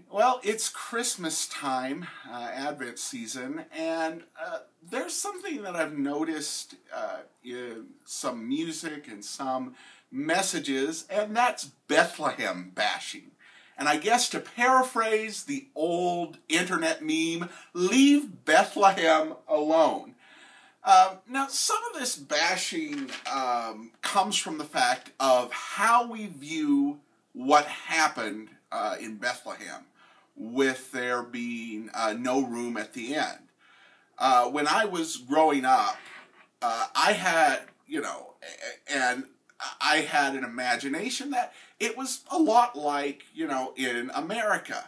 Well, it's Christmas time, Advent season, and there's something that I've noticed in some music and some messages, and that's Bethlehem-bashing. And I guess to paraphrase the old internet meme, leave Bethlehem alone. Now, some of this bashing comes from the fact of how we view what happened in Bethlehem, with there being no room at the end. When I was growing up, I had, and I had an imagination that it was a lot like, in America,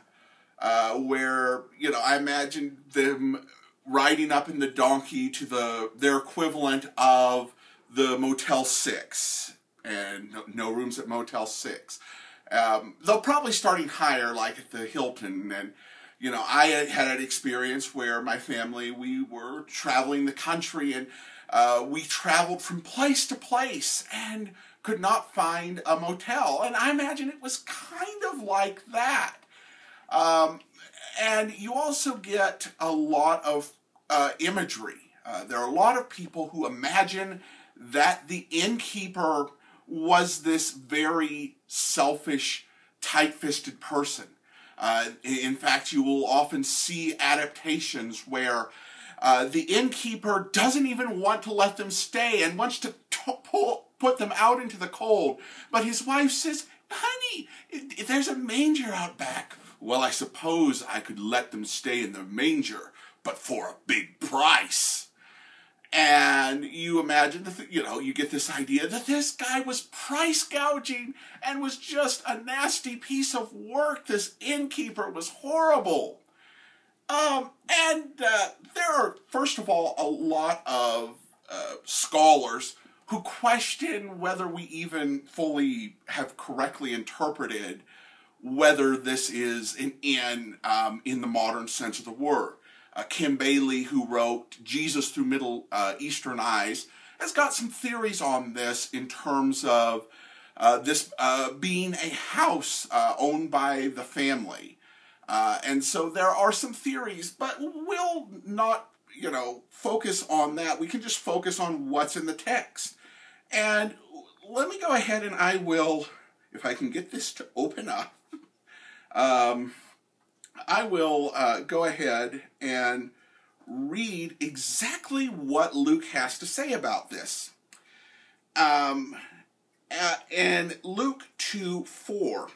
where, I imagined them riding up in the donkey to their equivalent of the Motel 6, and no rooms at Motel 6. They'll probably starting higher, like at the Hilton, and I had an experience where my family, we were traveling the country, and we traveled from place to place and could not find a motel, and I imagine it was kind of like that. And you also get a lot of imagery. There are a lot of people who imagine that the innkeeper was this very selfish, tight-fisted person. In fact, you will often see adaptations where the innkeeper doesn't even want to let them stay and wants to put them out into the cold. But his wife says, "Honey, there's a manger out back." "Well, I suppose I could let them stay in the manger, but for a big price." And you imagine, you get this idea that this guy was price gouging and was just a nasty piece of work. This innkeeper was horrible. There are, first of all, a lot of scholars who question whether we even fully have correctly interpreted whether this is in the modern sense of the word. Kim Bailey, who wrote Jesus Through Middle Eastern Eyes, has got some theories on this in terms of this being a house owned by the family. And so there are some theories, but we'll not, focus on that. We can just focus on what's in the text. And let me go ahead and I will, if I can get this to open up, I will go ahead and read exactly what Luke has to say about this. In Luke 2:4,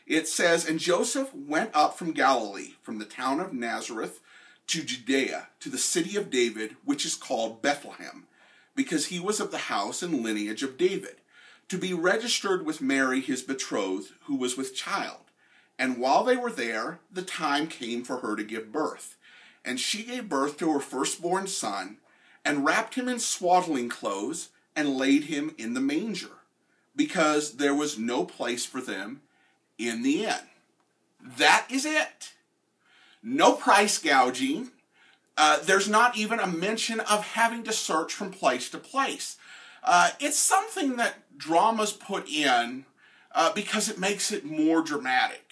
it says, "And Joseph went up from Galilee, from the town of Nazareth, to Judea, to the city of David, which is called Bethlehem, because he was of the house and lineage of David, to be registered with Mary his betrothed, who was with child. And while they were there, the time came for her to give birth. And she gave birth to her firstborn son, and wrapped him in swaddling clothes, and laid him in the manger, because there was no place for them in the inn." That is it. No price gouging. There's not even a mention of having to search from place to place. It's something that dramas put in because it makes it more dramatic,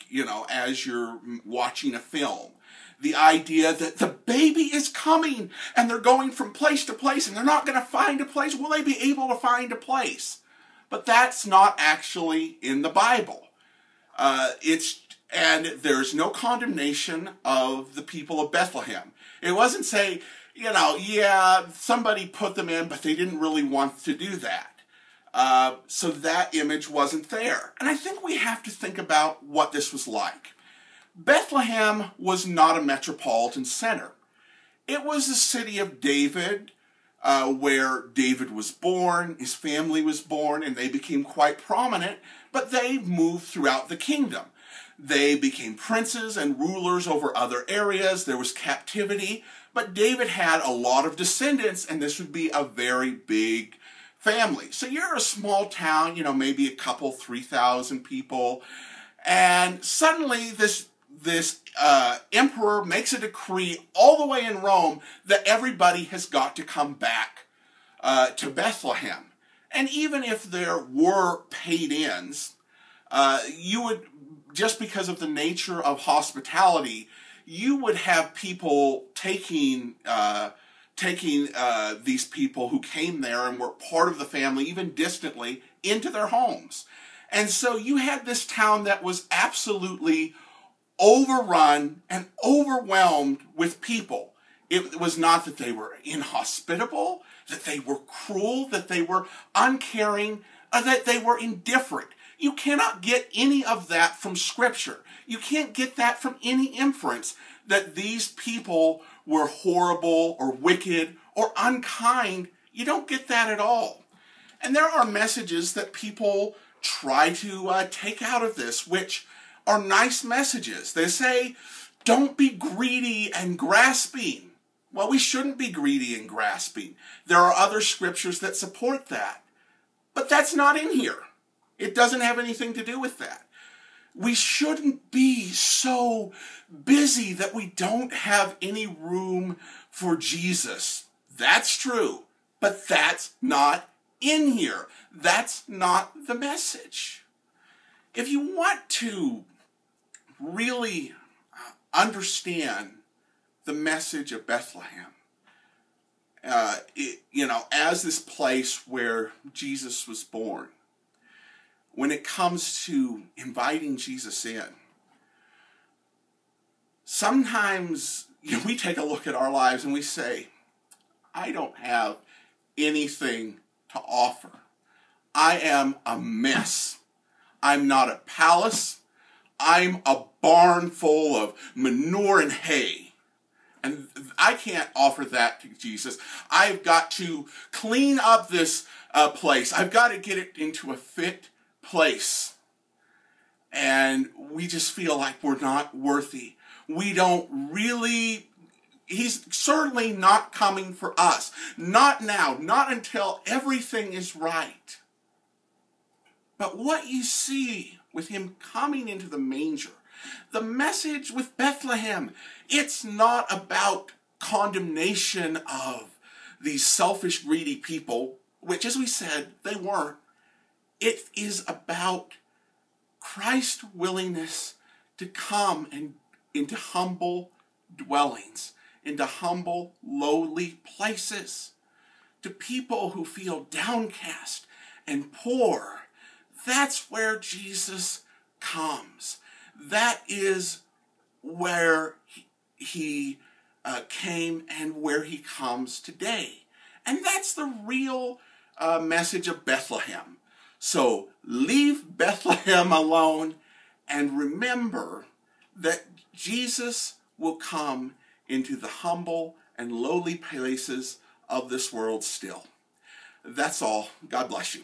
as you're watching a film. The idea that the baby is coming and they're going from place to place and they're not going to find a place. Will they be able to find a place? But that's not actually in the Bible. And there's no condemnation of the people of Bethlehem. It wasn't say, yeah, somebody put them in, but they didn't really want to do that. So that image wasn't there. And I think we have to think about what this was like. Bethlehem was not a metropolitan center. It was the city of David, where David was born, his family was born, and they became quite prominent, but they moved throughout the kingdom. They became princes and rulers over other areas. There was captivity, but David had a lot of descendants, and this would be a very big family. So you're a small town, maybe a couple, 3,000 people, and suddenly this emperor makes a decree all the way in Rome that everybody has got to come back to Bethlehem. And even if there were paid-ins, you would just because of the nature of hospitality, you would have people taking these people who came there and were part of the family, even distantly, into their homes. And so you had this town that was absolutely overrun and overwhelmed with people. It was not that they were inhospitable, that they were cruel, that they were uncaring, or that they were indifferent. You cannot get any of that from Scripture. You can't get that from any inference that these people were horrible or wicked or unkind. You don't get that at all. And there are messages that people try to take out of this, which are nice messages. They say, don't be greedy and grasping. Well, we shouldn't be greedy and grasping. There are other scriptures that support that. But that's not in here. It doesn't have anything to do with that. We shouldn't be so busy that we don't have any room for Jesus. That's true, but that's not in here. That's not the message. If you want to really understand the message of Bethlehem, as this place where Jesus was born, when it comes to inviting Jesus in, sometimes we take a look at our lives and we say, I don't have anything to offer. I am a mess. I'm not a palace. I'm a barn full of manure and hay. And I can't offer that to Jesus. I've got to clean up this place. I've got to get it into a fit place. And we just feel like we're not worthy. We don't really, he's certainly not coming for us. Not now, not until everything is right. But what you see with him coming into the manger, the message with Bethlehem, it's not about condemnation of these selfish, greedy people, which, as we said, they weren't. It is about Christ's willingness to come and into humble dwellings, into humble, lowly places, to people who feel downcast and poor. That's where Jesus comes. That is where he came and where he comes today. And that's the real message of Bethlehem. So leave Bethlehem alone and remember that Jesus will come into the humble and lowly places of this world still. That's all. God bless you.